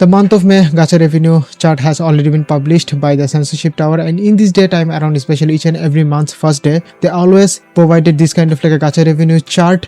The month of May gacha revenue chart has already been published by the censorship tower, and in this daytime around, especially each and every month's first day, they always provided this kind of like a gacha revenue chart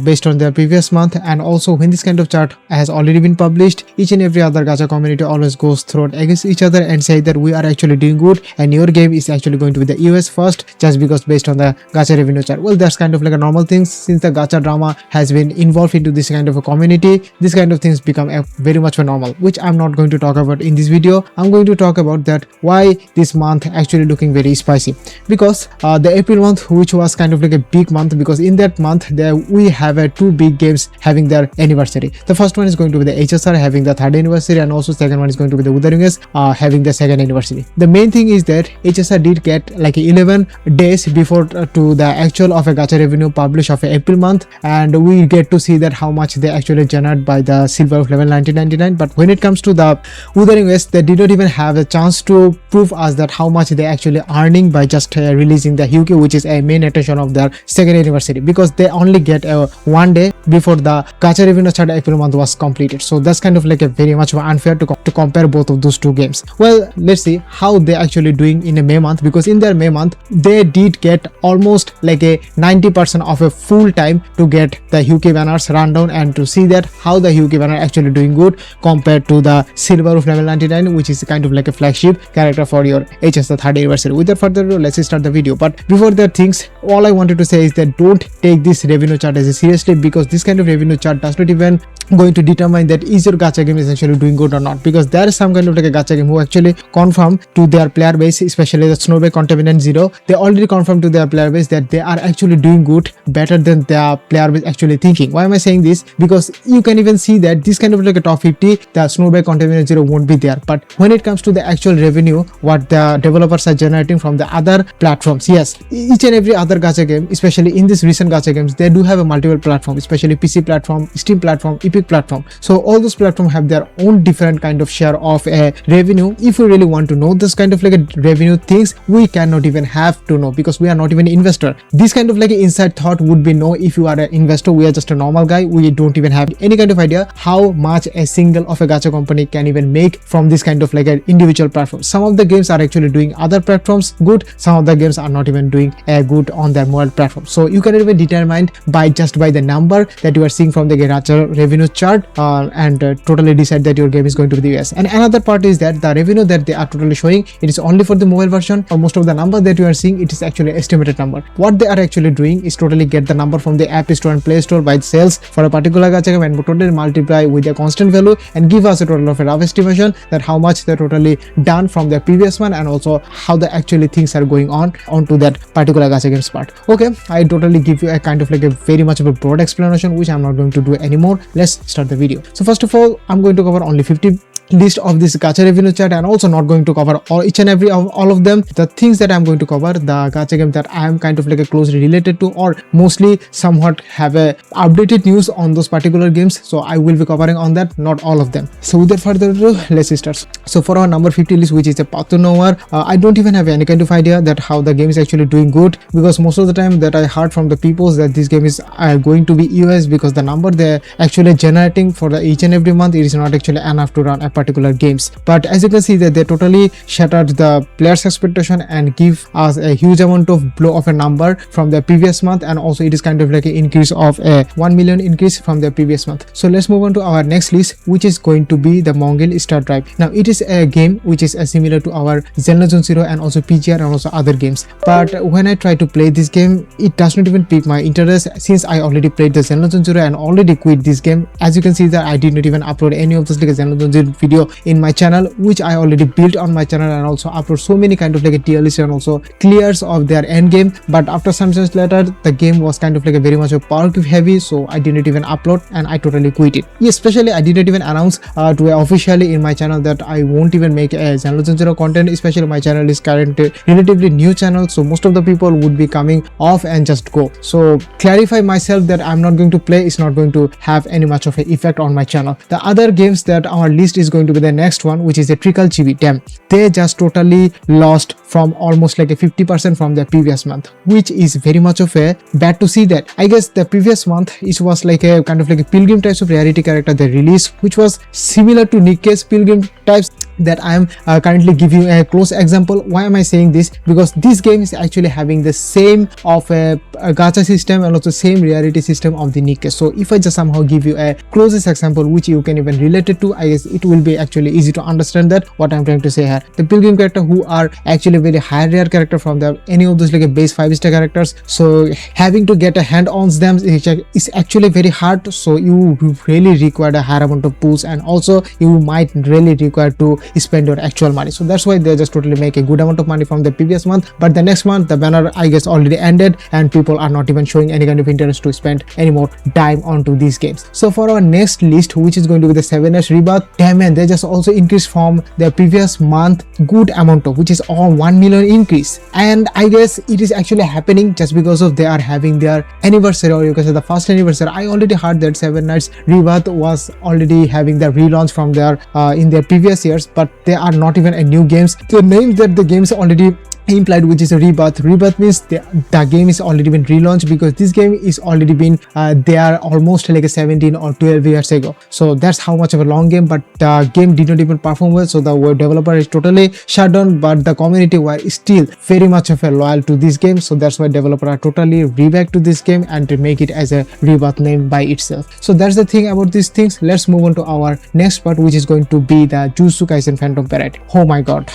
based on their previous month. And also when this kind of chart has already been published, each and every other gacha community always goes through against each other and say that we are actually doing good and your game is actually going to be the US first just because based on the gacha revenue chart. Well, that's kind of like a normal thing since the gacha drama has been involved into this kind of a community. This kind of things become very much normal, which I'm not going to talk about in this video. I'm going to talk about that why this month actually looking very spicy, because the April month, which was kind of like a big month, because in that month there we have two big games having their anniversary. The first one is going to be the HSR having the 3rd anniversary, and also second one is going to be the Udaringas having the 2nd anniversary. The main thing is that HSR did get like 11 days before to the actual of a gacha revenue publish of April month, and we get to see that how much they actually generate by the silver of level 1999. But when it comes to the Wuthering Waves, they did not even have a chance to prove us that how much they actually earning by just releasing the Hyuki, which is a main attention of their 2nd anniversary, because they only get one day before the gacha revenue chart April month was completed. So that's kind of like a very much unfair to compare both of those two games. Well, let's see how they actually doing in a May month, because in their May month they did get almost like a 90% of a full time to get the Hyuki banners rundown and to see that how the Hyuki banner actually doing good compared to the silver of level 99, which is kind of like a flagship character for your HSR 3rd anniversary. Without further ado, let's start the video. But before that things, all I wanted to say is that don't take this revenue chart as seriously, because this kind of revenue chart does not even going to determine that is your gacha game is actually doing good or not, because there is some kind of like a gacha game who actually confirm to their player base, especially the Snowbay Contaminant Zero. They already confirmed to their player base that they are actually doing good, better than their player base actually thinking. Why am I saying this? Because you can even see that this kind of like a top 50, the Snowbay Contaminant Zero won't be there. But when it comes to the actual revenue, what the developers are generating from the other platforms, yes, each and every other gacha game, especially in this recent gacha games, they do have a multiple platform, especially PC platform, Steam platform, Epic platform. So all those platforms have their own different kind of share of a revenue. If we really want to know this kind of like a revenue things, we cannot even have to know, because we are not even an investor. This kind of like an inside thought would be no if you are an investor. We are just a normal guy. We don't even have any kind of idea how much a single of a gacha company can even make from this kind of like an individual platform. Some of the games are actually doing other platforms good, some of the games are not even doing good on their mobile platform. So you can even determine by just by the number that you are seeing from the gacha revenue chart and totally decide that your game is going to be the US. And another part is that the revenue that they are totally showing, it is only for the mobile version, or most of the number that you are seeing, it is actually estimated number. What they are actually doing is totally get the number from the App Store and Play Store by sales for a particular gacha game and totally multiply with a constant value and give us a total of a rough estimation that how much they're totally done from the previous one, and also how the actually things are going on onto that particular gacha games part. Okay, I totally give you a kind of like a very much of a broad explanation, which I'm not going to do anymore. Let's start the video. So first of all, I'm going to cover only 50 list of this gacha revenue chart, and also not going to cover each and every all of them. The things that I'm going to cover, the gacha game that I am kind of like a closely related to, or mostly somewhat have a updated news on those particular games, so I will be covering on that, not all of them. So without further ado, let's start. So for our number 50 list, which is a Path to Nowhere, I don't even have any kind of idea that how the game is actually doing good, because most of the time that I heard from the people that this game is going to be US, because the number they're actually generating for the each and every month, it is not actually enough to run a particular games. But as you can see that they totally shattered the players expectation and give us a huge amount of blow of a number from the previous month, and also it is kind of like an increase of a 1 million increase from the previous month. So let's move on to our next list, which is going to be the Mongol Star Drive. Now it is a game which is similar to our Xenogears Zero and also PGR and also other games, but when I try to play this game, it does not even pique my interest, since I already played the Xenogears Zero and already quit this game. As you can see that I did not even upload any of those like Xenogears Zero video in my channel, which I already built on my channel, and also upload so many kind of like a tier list and also clears of their end game. But after some months later, the game was kind of like a very much a power cube heavy, so I didn't even upload and I totally quit it. Especially I didn't even announce to officially in my channel that I won't even make a Xenogears Zero content, especially my channel is currently relatively new channel, so most of the people would be coming off and just go. So clarify myself that I'm not going to play, it's not going to have any much of an effect on my channel. The other games that our list is going to be the next one, which is a Trickle GB. Damn, they just totally lost from almost like a 50% from the previous month, which is very much of a bad to see that. I guess the previous month it was like a kind of like a Pilgrim types of rarity character they released, which was similar to Nikke's Pilgrim types that I am currently giving you a close example. Why am I saying this? Because this game is actually having the same of a gacha system and also same rarity system of the Nikke. So if I just somehow give you a closest example which you can even relate it to, I guess it will be actually easy to understand that what I'm trying to say here. The Pilgrim character who are actually very high rare character from the any of those like a base 5-star characters, so having to get a hand on them is actually very hard. So you really require a higher amount of pools, and also you might really require to spend your actual money. So that's why they just totally make a good amount of money from the previous month, but the next month the banner I guess already ended and people are not even showing any kind of interest to spend any more time onto these games. So for our next list, which is going to be the 7S Rebirth, damn man, they just also increased from the previous month good amount of, which is all 1 million increase. And I guess it is actually happening just because of they are having their anniversary, or you can say the first anniversary. I already heard that 7 Nights Rebirth was already having the relaunch from their in their previous years, but they are not even a new games. The name that the games already implied, which is a rebirth. Rebirth means the game is already been relaunched, because this game is already been there almost like a 17 or 12 years ago. So that's how much of a long game, but the game did not even perform well, so the developer is totally shut down, but the community were still very much of a loyal to this game. So that's why developer are totally reback to this game and to make it as a rebirth name by itself. So that's the thing about these things. Let's move on to our next part, which is going to be the Jujutsu Kaisen Phantom Parade. Oh my god,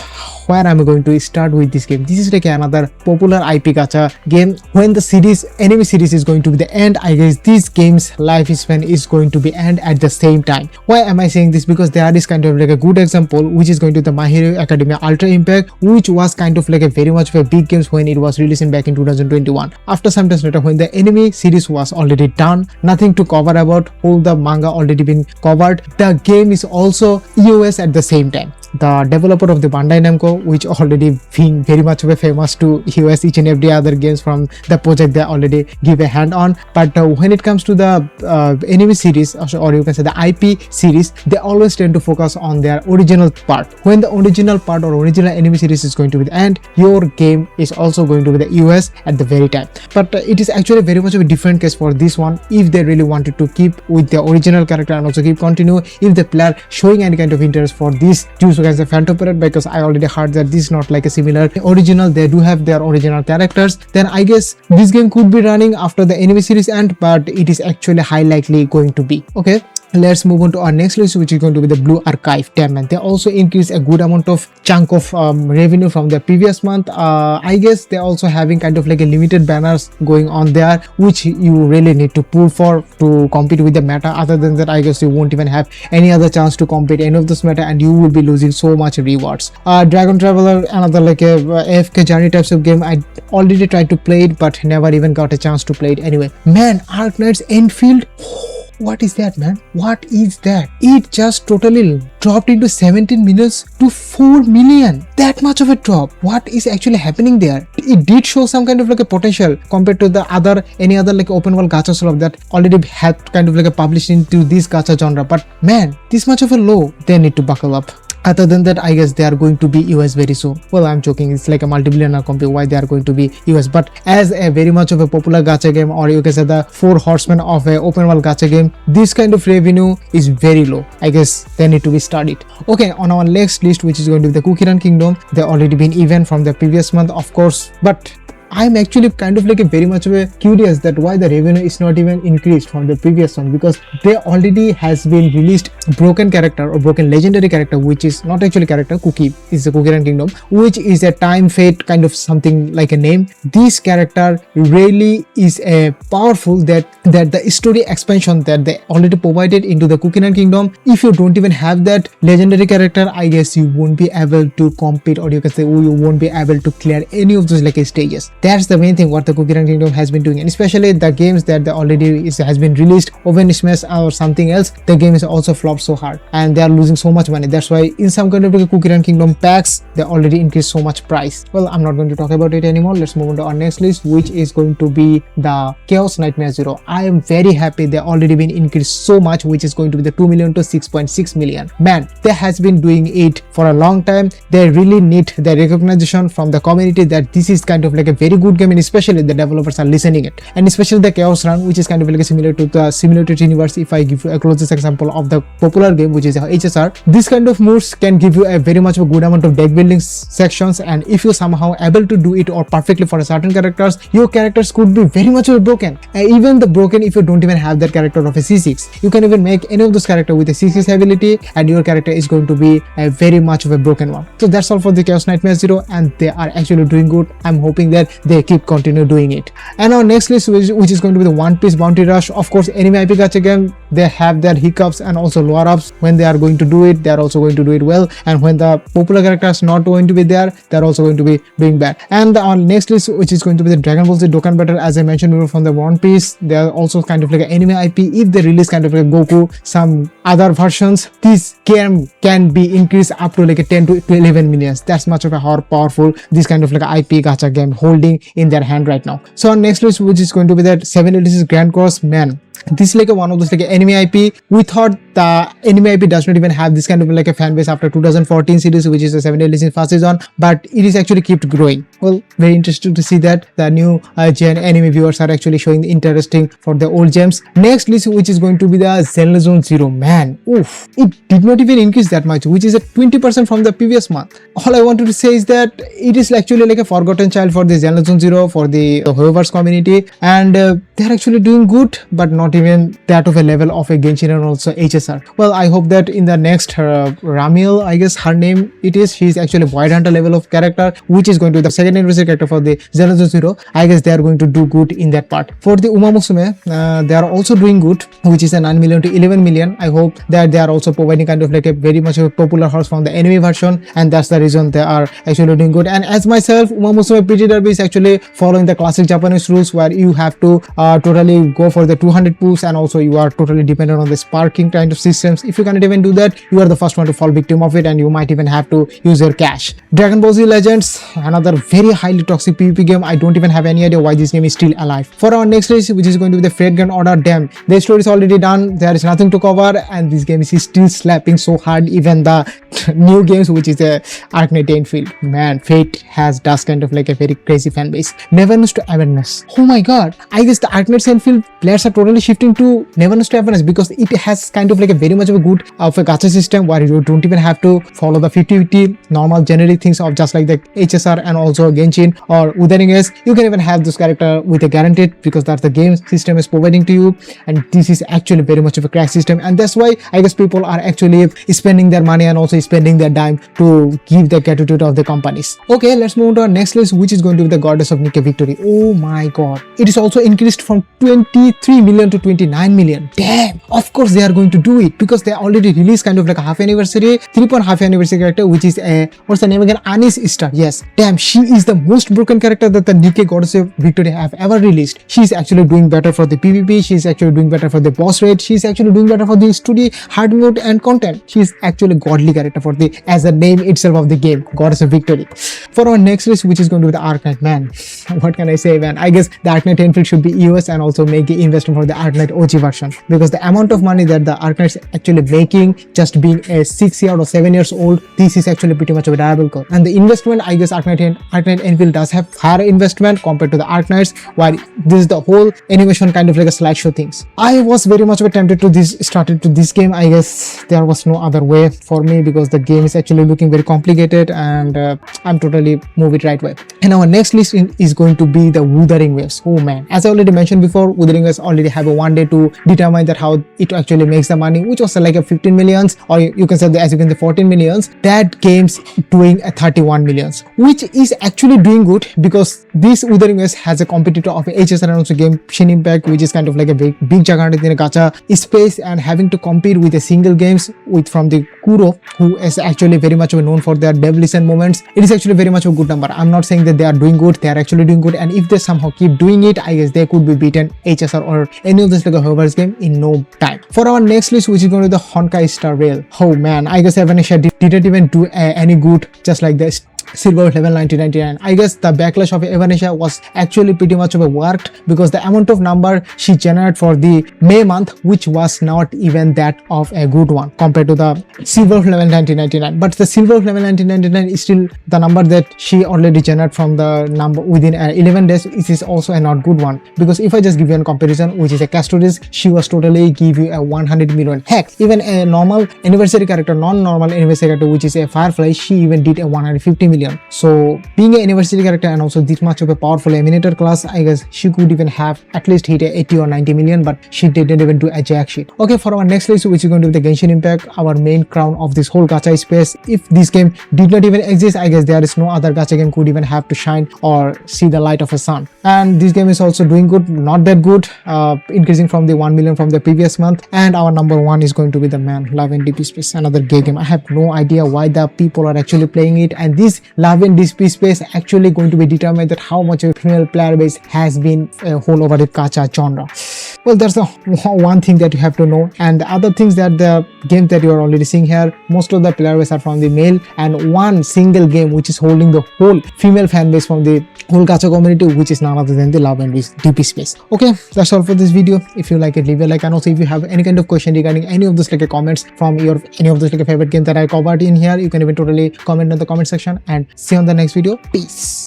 where am I going to start with this game? This is like another popular IP gacha game. When the anime series is going to be the end, I guess this game's lifespan is going to be end at the same time. Why am I saying this? Because there is kind of like a good example, which is going to be the My Hero Academia Ultra Impact, which was kind of like a very much of a big game when it was releasing back in 2021. After some time later, when the anime series was already done, nothing to cover about, all the manga already been covered, the game is also EOS at the same time. The developer of the Bandai Namco, which already being very much of a famous to US each and every other games from the project they already give a hand on, but when it comes to the anime series, or you can say the IP series, they always tend to focus on their original part. When the original part or original anime series is going to be the end, your game is also going to be the US at the very time. But it is actually very much of a different case for this one. If they really wanted to keep with the original character and also keep continue, if the player showing any kind of interest for this Jujutsu Kaisen Phantom Parade, because I already heard that this is not like a similar original, they do have their original characters, then I guess this game could be running after the anime series end, but it is actually high likely going to be. Okay, let's move on to our next list, which is going to be the Blue Archive. Damn man, they also increase a good amount of chunk of revenue from the previous month. I guess they're also having kind of like a limited banners going on there, which you really need to pull for to compete with the meta. Other than that, I guess you won't even have any other chance to compete any of this meta, and you will be losing so much rewards. Dragon Traveler, another like a AFK journey types of game. I already tried to play it, but never even got a chance to play it. Anyway, man, Arknight's Enfield. What is that, man? What is that? It just totally dropped into 17 minutes to 4 million. That much of a drop. What is actually happening there? It did show some kind of like a potential compared to the any other like open world gacha sort that already had kind of like a published into this gacha genre. But man, this much of a low, they need to buckle up. Other than that, I guess they are going to be US very soon. Well, I'm joking. It's like a multi-billionaire company. Why they are going to be US? But as a very much of a popular gacha game, or you can say the 4 horsemen of a open world gacha game, this kind of revenue is very low. I guess they need to be studied. Okay, on our next list, which is going to be the Cookie Run Kingdom, they already been even from the previous month, of course, but I'm actually kind of like a very much of a curious that why the revenue is not even increased from the previous one, because they already has been released broken character or broken legendary character, which is not actually character. Cookie is the Cookie Run Kingdom, which is a time fate kind of something like a name. This character really is a powerful that the story expansion that they already provided into the Cookie Run Kingdom. If you don't even have that legendary character, I guess you won't be able to compete, or you can say you won't be able to clear any of those like stages. That's the main thing what the Cookie Run Kingdom has been doing, and especially the games that they already has been released, Oven Smash or something else, the game is also flopped so hard and they are losing so much money. That's why in some kind of like Cookie Run Kingdom packs, they already increased so much price. Well, I'm not going to talk about it anymore. Let's move on to our next list, which is going to be the Chaos Nightmare Zero. I am very happy they already been increased so much, which is going to be the 2 million to 6.6 million. Man, they has been doing it for a long time. They really need the recognition from the community that this is kind of like a very good game, and especially the developers are listening it. And especially the Chaos Run, which is kind of like similar to the simulated universe. If I give you a closest example of the popular game, which is HSR, this kind of moves can give you a very much of a good amount of deck building sections, and if you somehow able to do it or perfectly for a certain characters, your characters could be very much broken. Even the broken, if you don't even have that character of a C6, you can even make any of those character with a C6 ability and your character is going to be a very much of a broken one. So that's all for the Chaos Nightmare Zero, and they are actually doing good. I'm hoping that they keep continue doing it. And our next list, which is going to be the One Piece Bounty Rush. Of course, anime IP gacha game, they have their hiccups and also lower ups. When they are going to do it, they are also going to do it well, and when the popular characters not going to be there, they are also going to be doing bad. And our next list, which is going to be the Dragon Ball Z Dokkan Battle, as I mentioned before, from the One Piece, they are also kind of like an anime IP. If they release kind of like Goku, some other versions, this game can be increased up to like a 10 to 11 millions. That's much of a powerful this kind of like IP gacha game holding in their hand right now. So our next list, which is going to be that 7 Ellipses Grand Cross. Man, this is like one of those like anime IP. We thought the anime IP does not even have this kind of like a fan base after 2014 series, which is the 7 Days in First Season, but it is actually kept growing. Well, very interesting to see that the new gen anime viewers are actually showing interesting for the old gems. Next list, which is going to be the Zenless Zone Zero. Man, oof, it did not even increase that much, which is a 20% from the previous month. All I wanted to say is that it is actually like a forgotten child for the Zenless Zone Zero, for the Hoyoverse community, and they're actually doing good, but not even that of a level of a Genshin and also HSR. Well, I hope that in the next Ramil, I guess her name it is, she is actually Void Hunter level of character, which is going to be the second anniversary character for the Zenless Zone Zero. I guess they are going to do good in that part. For the Uma Musume, they are also doing good, which is a 9 million to 11 million. I hope that they are also providing kind of like a very much of a popular horse from the anime version, and that's the reason they are actually doing good. And as myself, Uma Musume PT Derby is actually following the classic Japanese rules, where you have to totally go for the 200 pools, and also you are totally dependent on the sparking kind of systems. If you cannot even do that, you are the first one to fall victim of it, and you might even have to use your cash. Dragon Ball Z Legends, another very highly toxic PvP game. I don't even have any idea why this game is still alive. For our next race, which is going to be the Fate Grand Order, damn, the story is already done, there is nothing to cover, and this game is still slapping so hard. Even the new games, which is the Arknight Enfield, man, Fate has does kind of like a very crazy fan base. Neverness to Awareness. Oh my god, I guess the Arknight Enfield players are totally shifting to Neverness to Awareness, because it has kind of like a very much of a good of a gacha system, where you don't even have to follow the 50-50 normal generic things of just like the HSR and also Genshin or Wuthering Waves. You can even have this character with a guaranteed, because that's the game system is providing to you, and this is actually very much of a crack system, and that's why I guess people are actually spending their money and also spending their dime to give the gratitude of the companies. Okay, let's move on to our next list, which is going to be the Goddess of Nikke Victory. Oh my god, it is also increased from 23 million to 29 million. Damn, of course they are going to do it, because they already released kind of like a half anniversary, 3.5 anniversary character, which is a, what's the name again, Anis Star. Yes, damn, she is the most broken character that the Nikke Goddess of Victory have ever released. She is actually doing better for the PvP, she is actually doing better for the boss rate, she is actually doing better for the story, hard mode and content. She is actually godly character for the, as the name itself of the game, Goddess of Victory. For our next list, which is going to be the Arknight, man, what can I say, man? I guess the Arknight Enfield should be EOS and also make the investment for the Arknight OG version, because the amount of money that the Arknight is actually making, just being a 6 year or 7 years old, this is actually pretty much of a viable call. And the investment, I guess Arknight Enfield does have higher investment compared to the Arknights, while this is the whole animation kind of like a slideshow things. I was very much tempted to started to this game. I guess there was no other way for me, because the game is actually looking very complicated, and I'm totally move it right way. And our next list is going to be the Wuthering Waves. Oh man, as I already mentioned before, Wuthering Waves already have a 1 day to determine that how it actually makes the money, which was like a 15 millions, or you can say as you can say 14 millions. That game's doing a 31 millions, which is actually doing good, because this Wuthering Waves has a competitor of HSR and also Genshin Impact, which is kind of like a big gigantic in a gacha space, and having to compete with the single games with from the Kuro, who is actually very much known for their devilish moments, it is actually very much a good number. I'm not saying that they are doing good, they are actually doing good, and if they somehow keep doing it, I guess they could be beaten HSR or any of this like a Hover's game in no time. For our next list, which is going to be the Honkai Star Rail. Oh man, I guess Evanesha didn't even do any good, just like this silver level 1999. I guess the backlash of Evanesha was actually pretty much of a worked, because the amount of number she generated for the May month, which was not even that of a good one compared to the silver level 1999. But the silver level 1999 is still the number that she already generated from the number within 11 days. It is also a not good one, because if I just give you a comparison, which is a Castoris, she was totally give you a 100 million. Heck, even a normal anniversary character, non-normal anniversary character, which is a Firefly, she even did a 150 million. So being an anniversary character and also this much of a powerful Emanator class, I guess she could even have at least hit a 80 or 90 million, but she didn't even do a jack shit. Okay, for our next list, which is going to be the Genshin Impact, our main crown of this whole gacha space. If this game did not even exist, I guess there is no other gacha game could even have to shine or see the light of a sun. And this game is also doing good, not that good, increasing from the 1 million from the previous month. And our number one is going to be the Love and DP Space, another gay game. I have no idea why the people are actually playing it, and this Love and DP Space actually going to be determined that how much of a female player base has been whole over the gacha genre. Well, that's the one thing that you have to know. And the other things that the games that you are already seeing here, most of the player base are from the male, and one single game which is holding the whole female fan base from the whole gacha community, which is none other than the Love and DP Space. Okay, that's all for this video. If you like it, leave a like, and also if you have any kind of question regarding any of those like a comments from your any of those like a favorite game that I covered in here, you can even totally comment in the comment section, and see you on the next video. Peace.